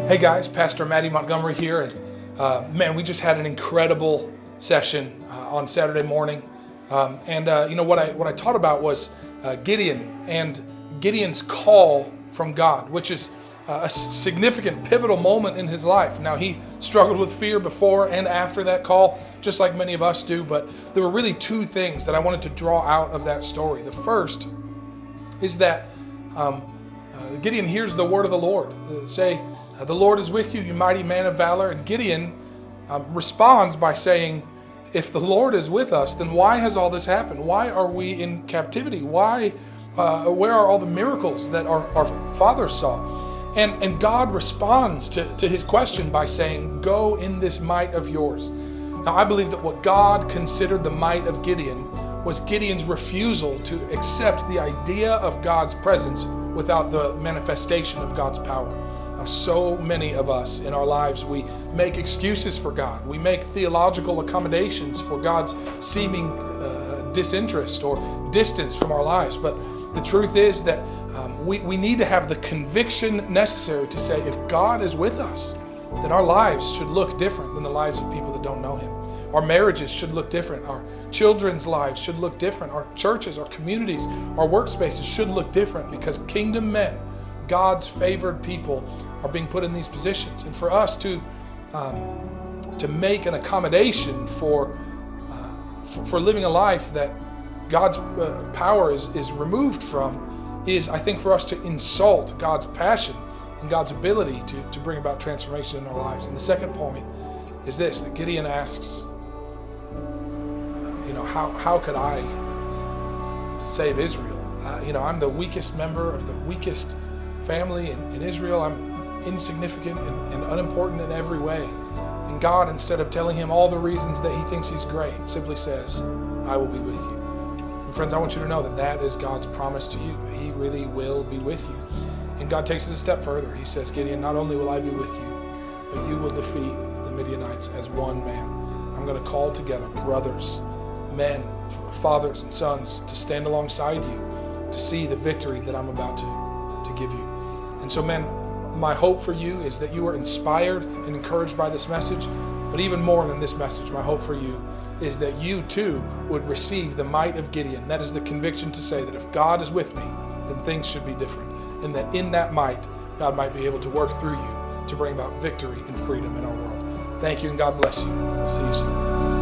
Hey guys, Pastor Mattie Montgomery here, and man, we just had an incredible session on Saturday morning, what I taught about was Gideon and Gideon's call from God, which is a significant, pivotal moment in his life. Now, he struggled with fear before and after that call, just like many of us do, but there were really two things that I wanted to draw out of that story. The first is that Gideon hears the word of the Lord say, "The Lord is with you, you mighty man of valor." And Gideon responds by saying, if the Lord is with us, then why has all this happened? Why are we in captivity? Where are all the miracles that our fathers saw? And God responds to his question by saying, "Go in this might of yours." Now, I believe that what God considered the might of Gideon was Gideon's refusal to accept the idea of God's presence without the manifestation of God's power. Now, so many of us in our lives, we make excuses for God. We make theological accommodations for God's seeming disinterest or distance from our lives. But the truth is that we need to have the conviction necessary to say, if God is with us, then our lives should look different than the lives of people that don't know Him. Our marriages should look different. Our children's lives should look different. Our churches, our communities, our workspaces should look different, because kingdom men, God's favored people, are being put in these positions. And for us to make an accommodation for living a life that God's power is removed from is, I think, for us to insult God's passion and God's ability to bring about transformation in our lives. And the second point is this, that Gideon asks, how could I save Israel? I'm the weakest member of the weakest family in Israel. I'm insignificant and unimportant in every way. And God, instead of telling him all the reasons that he thinks he's great, simply says, "I will be with you." And friends, I want you to know that that is God's promise to you. He really will be with you. And God takes it a step further. He says, "Gideon, not only will I be with you, but you will defeat the Midianites as one man. I'm going to call together brothers, men, fathers and sons to stand alongside you to see the victory that I'm about to give you." And so, men, my hope for you is that you are inspired and encouraged by this message. But even more than this message, my hope for you is that you too would receive the might of Gideon. That is the conviction to say that if God is with me, then things should be different. And that in that might, God might be able to work through you to bring about victory and freedom in our world. Thank you, and God bless you. See you soon.